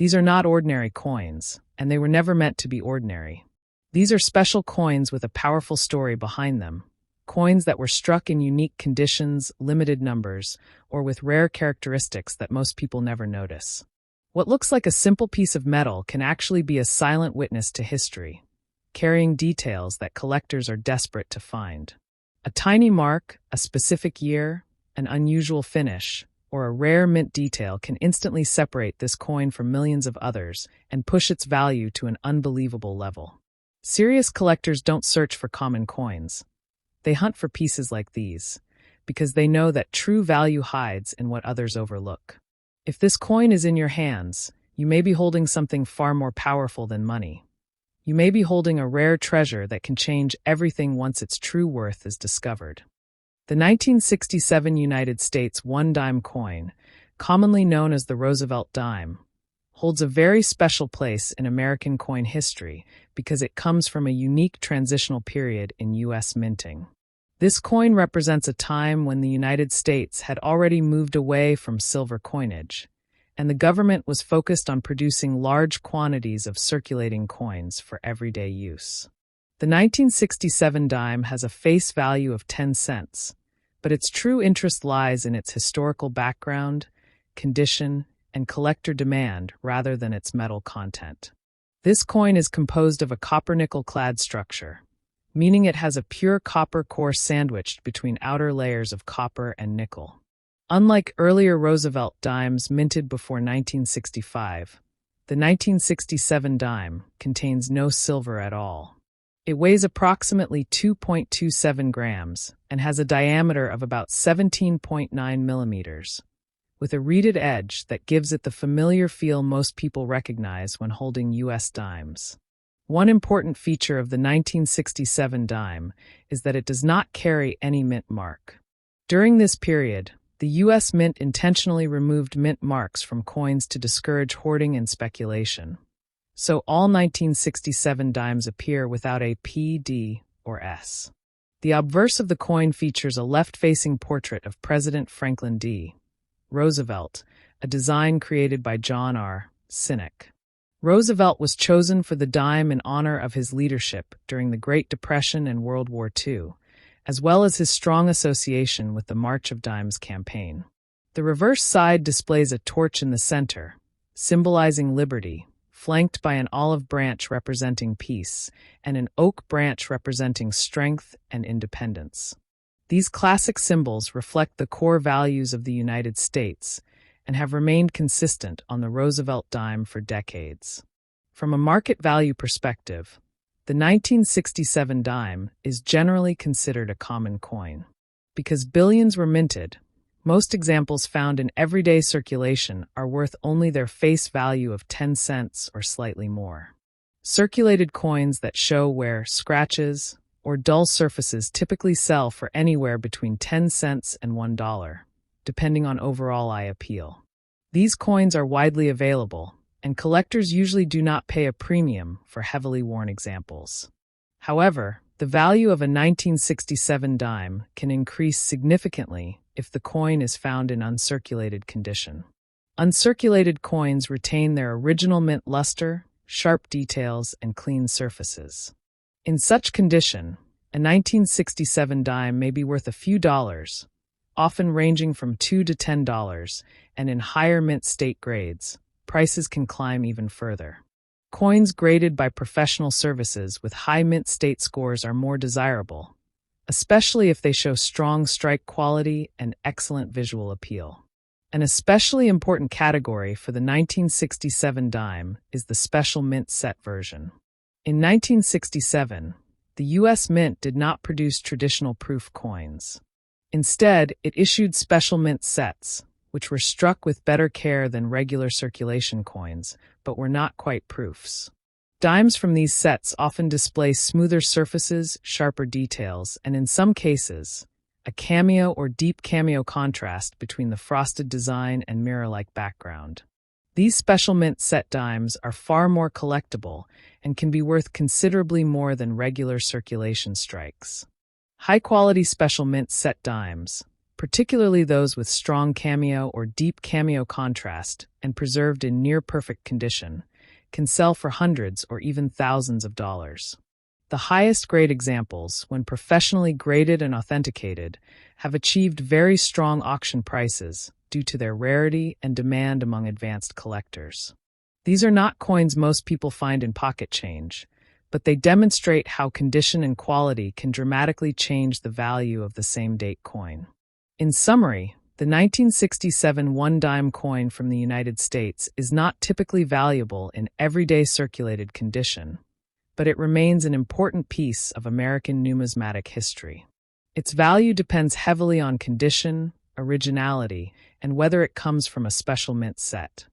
These are not ordinary coins, and they were never meant to be ordinary. These are special coins with a powerful story behind them. Coins that were struck in unique conditions, limited numbers, or with rare characteristics that most people never notice. What looks like a simple piece of metal can actually be a silent witness to history, carrying details that collectors are desperate to find. A tiny mark, a specific year, an unusual finish, or a rare mint detail can instantly separate this coin from millions of others and push its value to an unbelievable level. Serious collectors don't search for common coins. They hunt for pieces like these, because they know that true value hides in what others overlook. If this coin is in your hands, you may be holding something far more powerful than money. You may be holding a rare treasure that can change everything once its true worth is discovered. The 1967 United States one-dime coin, commonly known as the Roosevelt dime, holds a very special place in American coin history because it comes from a unique transitional period in U.S. minting. This coin represents a time when the United States had already moved away from silver coinage, and the government was focused on producing large quantities of circulating coins for everyday use. The 1967 dime has a face value of 10 cents, but its true interest lies in its historical background, condition, and collector demand rather than its metal content. This coin is composed of a copper-nickel clad structure, meaning it has a pure copper core sandwiched between outer layers of copper and nickel. Unlike earlier Roosevelt dimes minted before 1965, the 1967 dime contains no silver at all. It weighs approximately 2.27 grams and has a diameter of about 17.9 millimeters, with a reeded edge that gives it the familiar feel most people recognize when holding U.S. dimes. One important feature of the 1967 dime is that it does not carry any mint mark. During this period, the U.S. Mint intentionally removed mint marks from coins to discourage hoarding and speculation. So all 1967 dimes appear without a P, D, or S. The obverse of the coin features a left-facing portrait of President Franklin D. Roosevelt, a design created by John R. Sinek. Roosevelt was chosen for the dime in honor of his leadership during the Great Depression and World War II, as well as his strong association with the March of Dimes campaign. The reverse side displays a torch in the center, symbolizing liberty, flanked by an olive branch representing peace and an oak branch representing strength and independence. These classic symbols reflect the core values of the United States and have remained consistent on the Roosevelt dime for decades. From a market value perspective, the 1967 dime is generally considered a common coin. Because billions were minted, most examples found in everyday circulation are worth only their face value of 10 cents or slightly more. Circulated coins that show wear, scratches, or dull surfaces typically sell for anywhere between 10 cents and $1, depending on overall eye appeal. These coins are widely available, and collectors usually do not pay a premium for heavily worn examples. However, the value of a 1967 dime can increase significantly if the coin is found in uncirculated condition. Uncirculated coins retain their original mint luster, sharp details, and clean surfaces. In such condition, a 1967 dime may be worth a few dollars, often ranging from $2 to $10, and in higher mint state grades, prices can climb even further. Coins graded by professional services with high mint state scores are more desirable, especially if they show strong strike quality and excellent visual appeal. An especially important category for the 1967 dime is the special mint set version. In 1967, the U.S. Mint did not produce traditional proof coins. Instead, it issued special mint sets, which were struck with better care than regular circulation coins, but were not quite proofs. Dimes from these sets often display smoother surfaces, sharper details, and in some cases, a cameo or deep cameo contrast between the frosted design and mirror-like background. These special mint set dimes are far more collectible and can be worth considerably more than regular circulation strikes. High-quality special mint set dimes, particularly those with strong cameo or deep cameo contrast and preserved in near-perfect condition, can sell for hundreds or even thousands of dollars. The highest grade examples, when professionally graded and authenticated, have achieved very strong auction prices due to their rarity and demand among advanced collectors. These are not coins most people find in pocket change, but they demonstrate how condition and quality can dramatically change the value of the same date coin. In summary, the 1967 one-dime coin from the United States is not typically valuable in everyday circulated condition, but it remains an important piece of American numismatic history. Its value depends heavily on condition, originality, and whether it comes from a special mint set.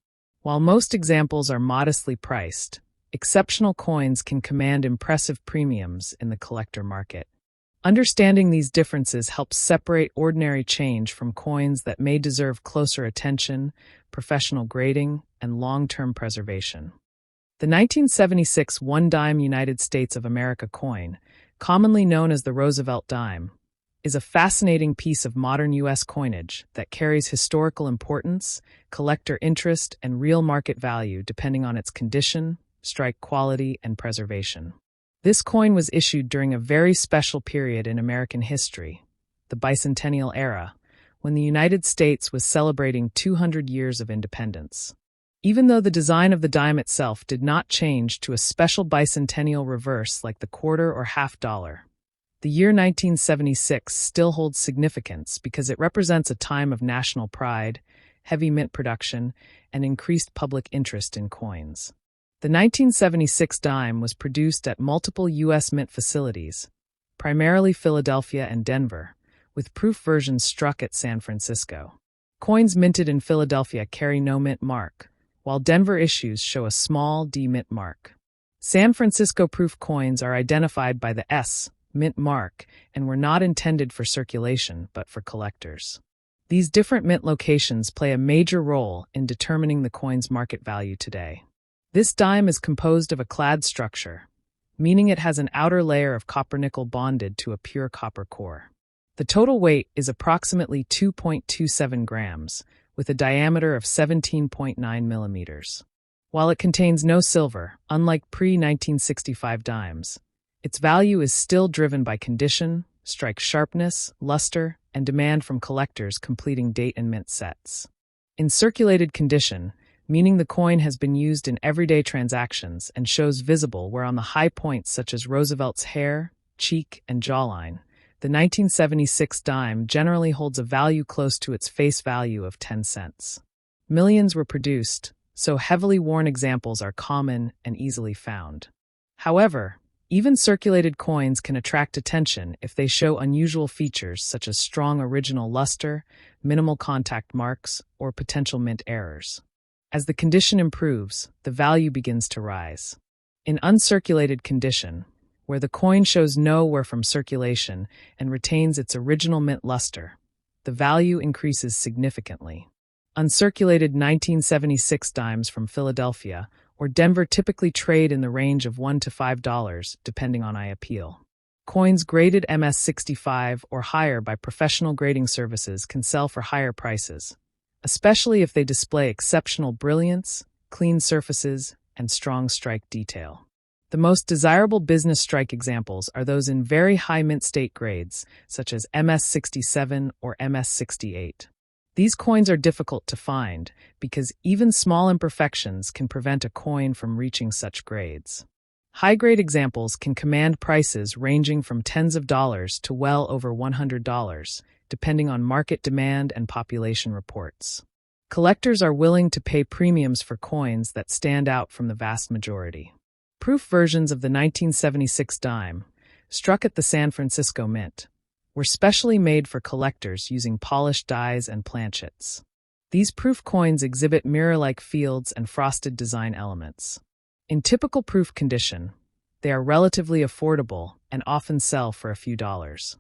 While most examples are modestly priced, exceptional coins can command impressive premiums in the collector market. Understanding these differences helps separate ordinary change from coins that may deserve closer attention, professional grading, and long-term preservation. The 1976 one-dime United States of America coin, commonly known as the Roosevelt dime, is a fascinating piece of modern U.S. coinage that carries historical importance, collector interest, and real market value depending on its condition, strike quality, and preservation. This coin was issued during a very special period in American history, the bicentennial era, when the United States was celebrating 200 years of independence. Even though the design of the dime itself did not change to a special bicentennial reverse like the quarter or half dollar, the year 1976 still holds significance because it represents a time of national pride, heavy mint production, and increased public interest in coins. The 1976 dime was produced at multiple U.S. mint facilities, primarily Philadelphia and Denver, with proof versions struck at San Francisco. Coins minted in Philadelphia carry no mint mark, while Denver issues show a small D mint mark. San Francisco proof coins are identified by the S mint mark and were not intended for circulation but for collectors. These different mint locations play a major role in determining the coin's market value today. This dime is composed of a clad structure, meaning it has an outer layer of copper-nickel bonded to a pure copper core. The total weight is approximately 2.27 grams, with a diameter of 17.9 millimeters. While it contains no silver, unlike pre-1965 dimes, its value is still driven by condition, strike sharpness, luster, and demand from collectors completing date and mint sets. In circulated condition, meaning the coin has been used in everyday transactions and shows visible where on the high points such as Roosevelt's hair, cheek, and jawline, the 1976 dime generally holds a value close to its face value of 10 cents. Millions were produced, so heavily worn examples are common and easily found. However, even circulated coins can attract attention if they show unusual features such as strong original luster, minimal contact marks, or potential mint errors. As the condition improves, the value begins to rise. In uncirculated condition, where the coin shows nowhere from circulation and retains its original mint luster, the value increases significantly. Uncirculated 1976 dimes from Philadelphia or Denver typically trade in the range of $1 to $5, depending on eye appeal. Coins graded MS-65 or higher by professional grading services can sell for higher prices, especially if they display exceptional brilliance, clean surfaces, and strong strike detail. The most desirable business strike examples are those in very high mint state grades, such as MS-67 or MS-68. These coins are difficult to find because even small imperfections can prevent a coin from reaching such grades. High-grade examples can command prices ranging from tens of dollars to well over $100, depending on market demand and population reports. Collectors are willing to pay premiums for coins that stand out from the vast majority. Proof versions of the 1976 dime, struck at the San Francisco Mint, were specially made for collectors using polished dies and planchets. These proof coins exhibit mirror-like fields and frosted design elements. In typical proof condition, they are relatively affordable and often sell for a few dollars.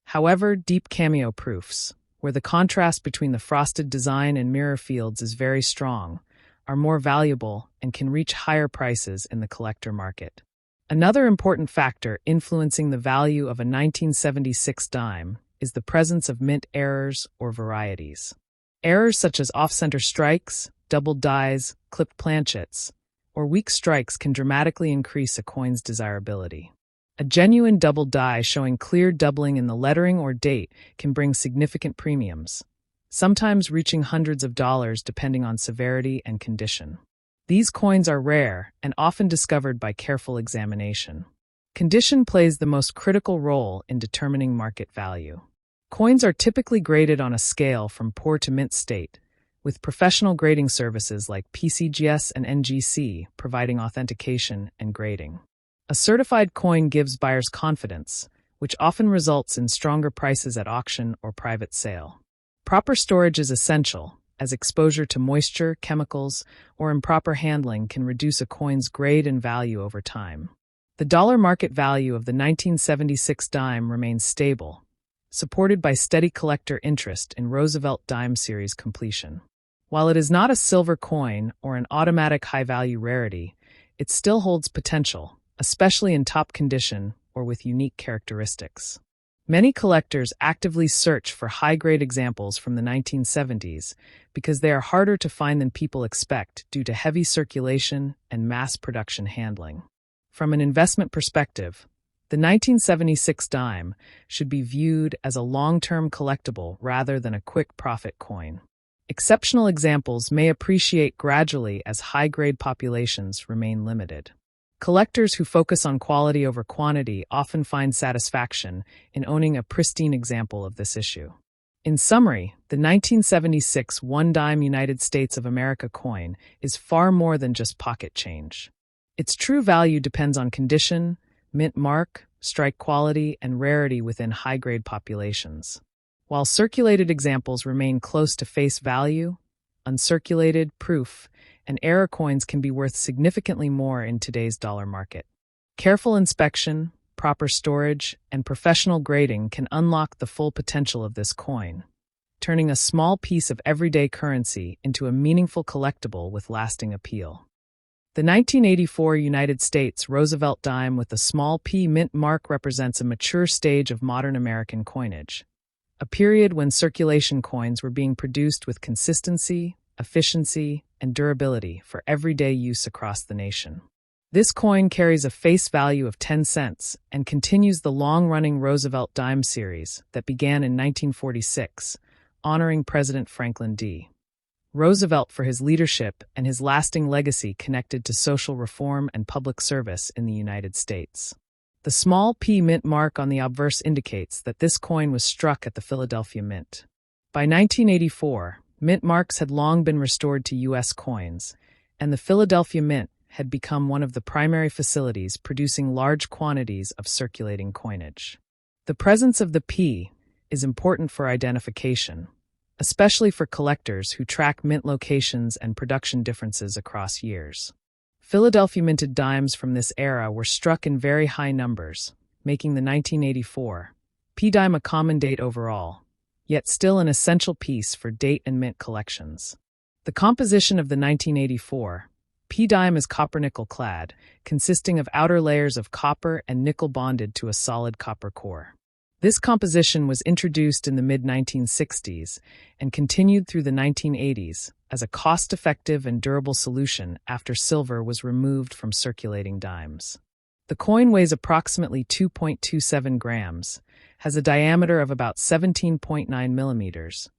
However, deep cameo proofs, where the contrast between the frosted design and mirror fields is very strong, are more valuable and can reach higher prices in the collector market. Another important factor influencing the value of a 1976 dime is the presence of mint errors or varieties. Errors such as off-center strikes, doubled dies, clipped planchets, or weak strikes can dramatically increase a coin's desirability. A genuine double die showing clear doubling in the lettering or date can bring significant premiums, sometimes reaching hundreds of dollars depending on severity and condition. These coins are rare and often discovered by careful examination. Condition plays the most critical role in determining market value. Coins are typically graded on a scale from poor to mint state, with professional grading services like PCGS and NGC providing authentication and grading. A certified coin gives buyers confidence, which often results in stronger prices at auction or private sale. Proper storage is essential, as exposure to moisture, chemicals, or improper handling can reduce a coin's grade and value over time. The dollar market value of the 1976 dime remains stable, supported by steady collector interest in Roosevelt dime series completion. While it is not a silver coin or an automatic high-value rarity, it still holds potential, especially in top condition or with unique characteristics. Many collectors actively search for high-grade examples from the 1970s because they are harder to find than people expect due to heavy circulation and mass production handling. From an investment perspective, the 1976 dime should be viewed as a long-term collectible rather than a quick profit coin. Exceptional examples may appreciate gradually as high-grade populations remain limited. Collectors who focus on quality over quantity often find satisfaction in owning a pristine example of this issue. In summary, the 1976 one-dime United States of America coin is far more than just pocket change. Its true value depends on condition, mint mark, strike quality, and rarity within high-grade populations. While circulated examples remain close to face value, uncirculated, proof, and error coins can be worth significantly more in today's dollar market. Careful inspection, proper storage, and professional grading can unlock the full potential of this coin, turning a small piece of everyday currency into a meaningful collectible with lasting appeal. The 1984 United States Roosevelt dime with the small p mint mark represents a mature stage of modern American coinage, a period when circulation coins were being produced with consistency, efficiency, and durability for everyday use across the nation. This coin carries a face value of 10 cents and continues the long-running Roosevelt dime series that began in 1946, honoring President Franklin D. Roosevelt for his leadership and his lasting legacy connected to social reform and public service in the United States. The small p mint mark on the obverse indicates that this coin was struck at the Philadelphia Mint. By 1984, mint marks had long been restored to U.S. coins, and the Philadelphia Mint had become one of the primary facilities producing large quantities of circulating coinage. The presence of the P is important for identification, especially for collectors who track mint locations and production differences across years. Philadelphia minted dimes from this era were struck in very high numbers, making the 1984 P dime a common date overall, yet still an essential piece for date and mint collections. The composition of the 1984 P dime is copper-nickel clad, consisting of outer layers of copper and nickel bonded to a solid copper core. This composition was introduced in the mid-1960s and continued through the 1980s as a cost-effective and durable solution after silver was removed from circulating dimes. The coin weighs approximately 2.27 grams, has a diameter of about 17.9 millimeters,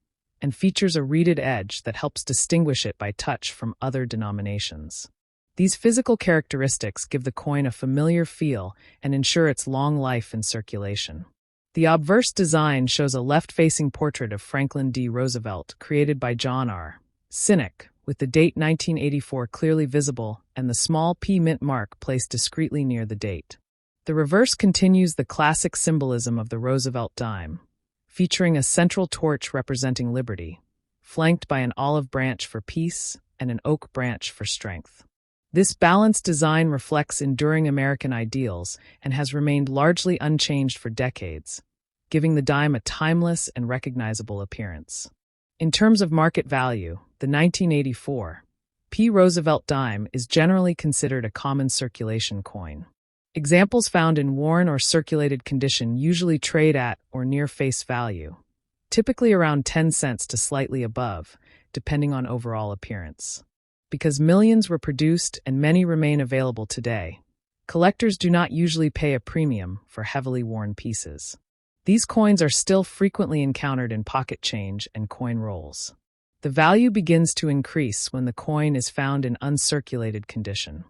and features a reeded edge that helps distinguish it by touch from other denominations. These physical characteristics give the coin a familiar feel and ensure its long life in circulation. The obverse design shows a left-facing portrait of Franklin D. Roosevelt created by John R. Sinek, with the date 1984 clearly visible and the small P mint mark placed discreetly near the date. The reverse continues the classic symbolism of the Roosevelt dime, featuring a central torch representing liberty, flanked by an olive branch for peace and an oak branch for strength. This balanced design reflects enduring American ideals and has remained largely unchanged for decades, giving the dime a timeless and recognizable appearance. In terms of market value, the 1984 P. Roosevelt dime is generally considered a common circulation coin. Examples found in worn or circulated condition usually trade at or near face value, typically around 10 cents to slightly above, depending on overall appearance. Because millions were produced and many remain available today, collectors do not usually pay a premium for heavily worn pieces. These coins are still frequently encountered in pocket change and coin rolls. The value begins to increase when the coin is found in uncirculated condition.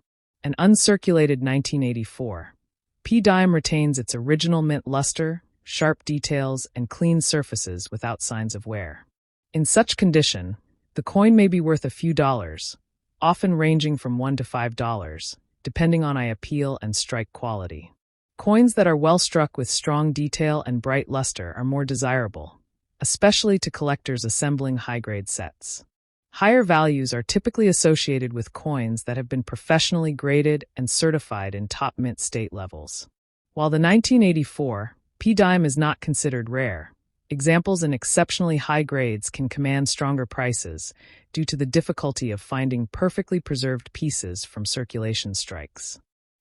An uncirculated 1984 P dime retains its original mint luster, sharp details, and clean surfaces without signs of wear. In such condition, the coin may be worth a few dollars, often ranging from $1 to $5, depending on eye appeal and strike quality. Coins that are well struck with strong detail and bright luster are more desirable, especially to collectors assembling high-grade sets. Higher values are typically associated with coins that have been professionally graded and certified in top mint state levels. While the 1984 P dime is not considered rare, examples in exceptionally high grades can command stronger prices due to the difficulty of finding perfectly preserved pieces from circulation strikes.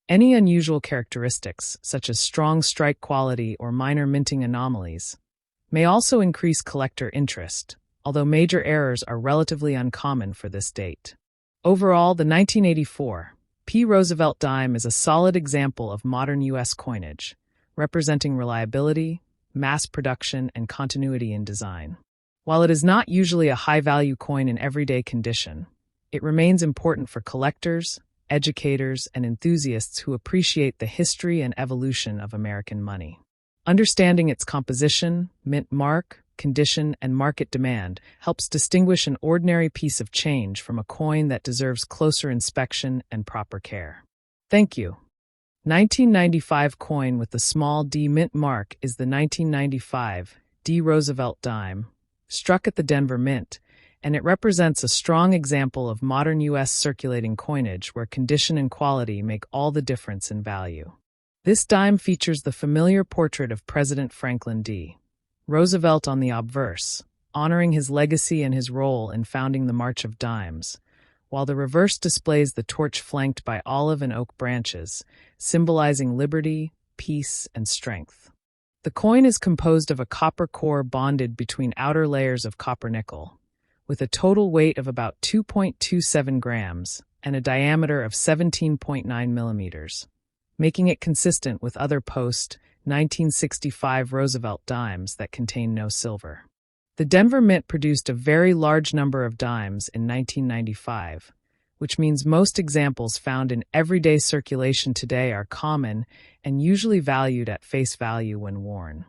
Any unusual characteristics, such as strong strike quality or minor minting anomalies, may also increase collector interest, although major errors are relatively uncommon for this date. Overall, the 1984 P. Roosevelt dime is a solid example of modern U.S. coinage, representing reliability, mass production, and continuity in design. While it is not usually a high-value coin in everyday condition, it remains important for collectors, educators, and enthusiasts who appreciate the history and evolution of American money. Understanding its composition, mint mark, condition, and market demand helps distinguish an ordinary piece of change from a coin that deserves closer inspection and proper care. Thank you. 1995 coin with the small d mint mark is the 1995 D. Roosevelt dime, struck at the Denver Mint, and it represents a strong example of modern U.S. circulating coinage where condition and quality make all the difference in value. This dime features the familiar portrait of President Franklin D. Roosevelt on the obverse, honoring his legacy and his role in founding the March of Dimes, while the reverse displays the torch flanked by olive and oak branches, symbolizing liberty, peace, and strength. The coin is composed of a copper core bonded between outer layers of copper nickel, with a total weight of about 2.27 grams and a diameter of 17.9 millimeters, making it consistent with other post-1965 Roosevelt dimes that contain no silver. The Denver Mint produced a very large number of dimes in 1995, which means most examples found in everyday circulation today are common and usually valued at face value when worn.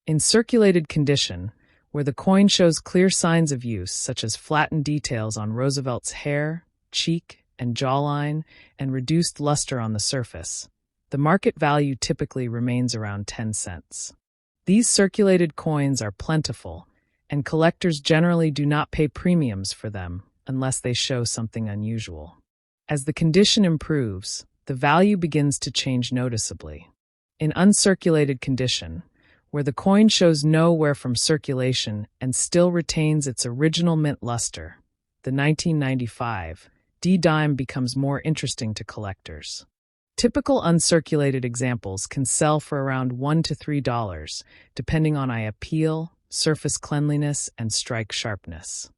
In circulated condition, where the coin shows clear signs of use, such as flattened details on Roosevelt's hair, cheek, and jawline, and reduced luster on the surface, the market value typically remains around 10 cents. These circulated coins are plentiful, and collectors generally do not pay premiums for them unless they show something unusual. As the condition improves, the value begins to change noticeably. In uncirculated condition, where the coin shows no wear from circulation and still retains its original mint luster, the 1995 D dime becomes more interesting to collectors. Typical uncirculated examples can sell for around $1 to $3, depending on eye appeal, surface cleanliness, and strike sharpness.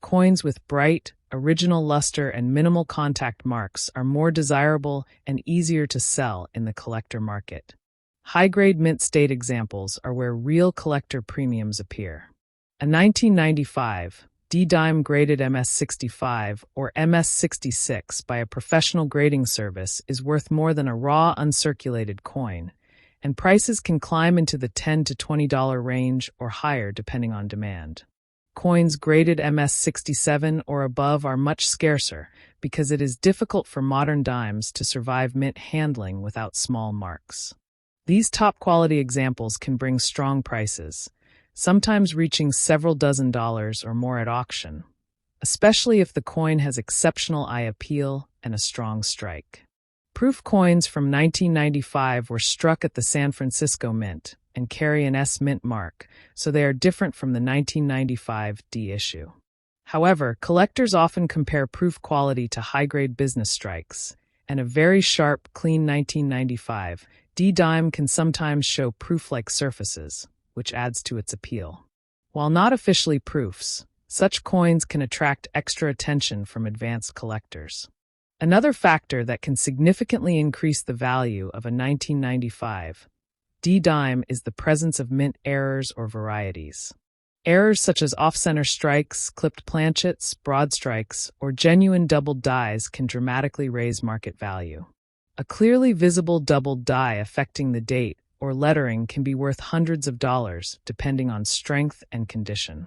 Coins with bright, original luster and minimal contact marks are more desirable and easier to sell in the collector market. High-grade mint state examples are where real collector premiums appear. A 1995 D dime graded MS65 or MS66 by a professional grading service is worth more than a raw uncirculated coin, and prices can climb into the $10 to $20 range or higher depending on demand. Coins graded MS67 or above are much scarcer because it is difficult for modern dimes to survive mint handling without small marks. These top-quality examples can bring strong prices, sometimes reaching several dozen dollars or more at auction, especially if the coin has exceptional eye appeal and a strong strike. Proof coins from 1995 were struck at the San Francisco Mint and carry an S mint mark, so they are different from the 1995 D issue. However, collectors often compare proof quality to high-grade business strikes, and a very sharp, clean 1995 D dime can sometimes show proof-like surfaces, which adds to its appeal. While not officially proofs, such coins can attract extra attention from advanced collectors. Another factor that can significantly increase the value of a 1995 D dime is the presence of mint errors or varieties. Errors such as off-center strikes, clipped planchets, broad strikes, or genuine doubled dies can dramatically raise market value. A clearly visible doubled die affecting the date or lettering can be worth hundreds of dollars, depending on strength and condition.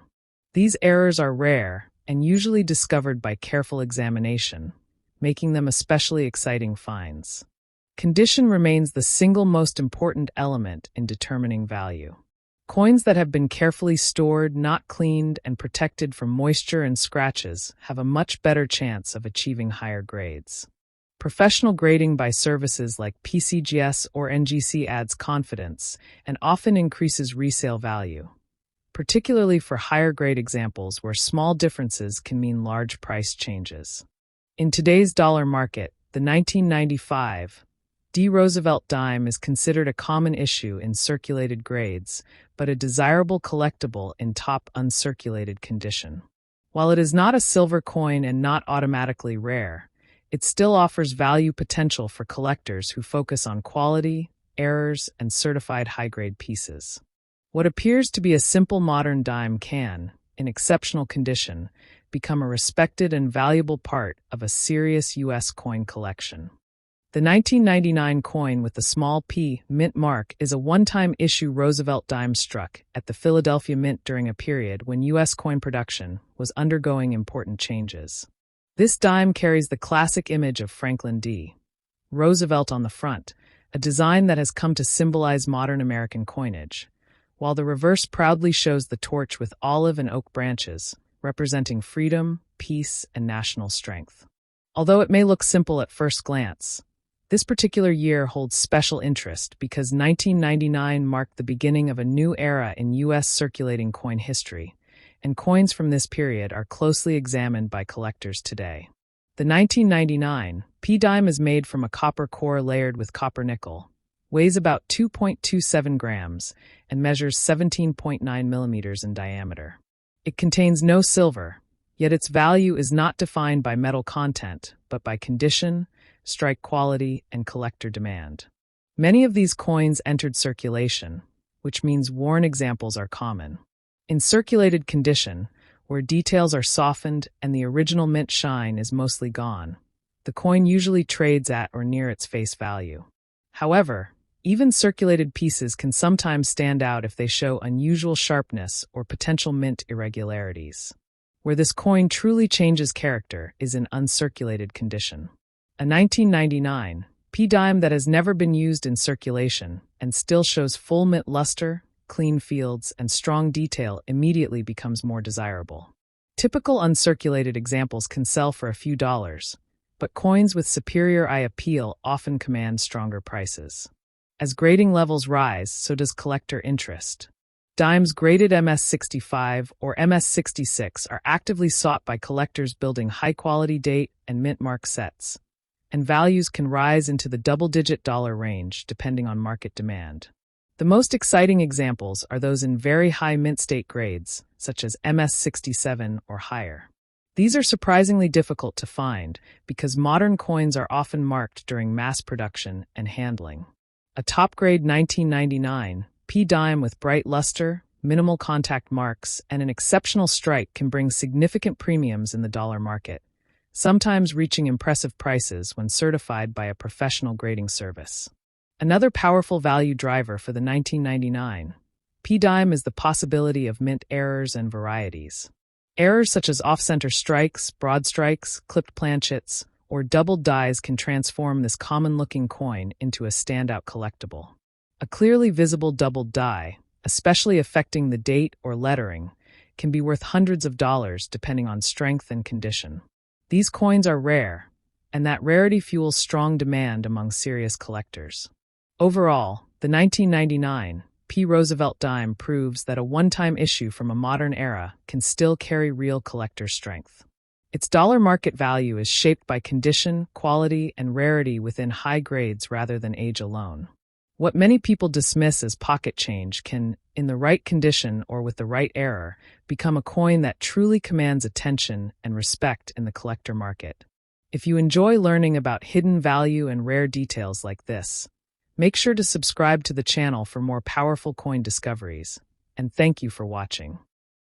These errors are rare and usually discovered by careful examination, making them especially exciting finds. Condition remains the single most important element in determining value. Coins that have been carefully stored, not cleaned, and protected from moisture and scratches have a much better chance of achieving higher grades. Professional grading by services like PCGS or NGC adds confidence and often increases resale value, particularly for higher-grade examples where small differences can mean large price changes. In today's dollar market, the 1995 D Roosevelt dime is considered a common issue in circulated grades, but a desirable collectible in top uncirculated condition. While it is not a silver coin and not automatically rare, it still offers value potential for collectors who focus on quality, errors, and certified high-grade pieces. What appears to be a simple modern dime can, in exceptional condition, become a respected and valuable part of a serious U.S. coin collection. The 1999 coin with the small p mint mark is a one-time issue Roosevelt dime struck at the Philadelphia Mint during a period when U.S. coin production was undergoing important changes. This dime carries the classic image of Franklin D. Roosevelt on the front, a design that has come to symbolize modern American coinage, while the reverse proudly shows the torch with olive and oak branches, representing freedom, peace, and national strength. Although it may look simple at first glance, this particular year holds special interest because 1999 marked the beginning of a new era in U.S. circulating coin history, and coins from this period are closely examined by collectors today. The 1999 P dime is made from a copper core layered with copper nickel, weighs about 2.27 grams, and measures 17.9 millimeters in diameter. It contains no silver, yet its value is not defined by metal content, but by condition, strike quality, and collector demand. Many of these coins entered circulation, which means worn examples are common. In circulated condition, where details are softened and the original mint shine is mostly gone, the coin usually trades at or near its face value. However, even circulated pieces can sometimes stand out if they show unusual sharpness or potential mint irregularities. Where this coin truly changes character is in uncirculated condition. A 1999 P dime that has never been used in circulation and still shows full mint luster, clean fields, and strong detail immediately becomes more desirable. Typical uncirculated examples can sell for a few dollars, but coins with superior eye appeal often command stronger prices. As grading levels rise, so does collector interest. Dimes graded MS65 or MS66 are actively sought by collectors building high-quality date and mint mark sets, and values can rise into the double-digit dollar range depending on market demand. The most exciting examples are those in very high mint state grades, such as MS67 or higher. These are surprisingly difficult to find because modern coins are often marked during mass production and handling. A top-grade 1999 P dime with bright luster, minimal contact marks, and an exceptional strike can bring significant premiums in the dollar market, sometimes reaching impressive prices when certified by a professional grading service. Another powerful value driver for the 1999 P dime is the possibility of mint errors and varieties. Errors such as off-center strikes, broad strikes, clipped planchets, or doubled dies can transform this common-looking coin into a standout collectible. A clearly visible doubled die, especially affecting the date or lettering, can be worth hundreds of dollars depending on strength and condition. These coins are rare, and that rarity fuels strong demand among serious collectors. Overall, the 1999 P Roosevelt dime proves that a one-time issue from a modern era can still carry real collector strength. Its dollar market value is shaped by condition, quality, and rarity within high grades rather than age alone. What many people dismiss as pocket change can, in the right condition or with the right error, become a coin that truly commands attention and respect in the collector market. If you enjoy learning about hidden value and rare details like this, make sure to subscribe to the channel for more powerful coin discoveries. And thank you for watching.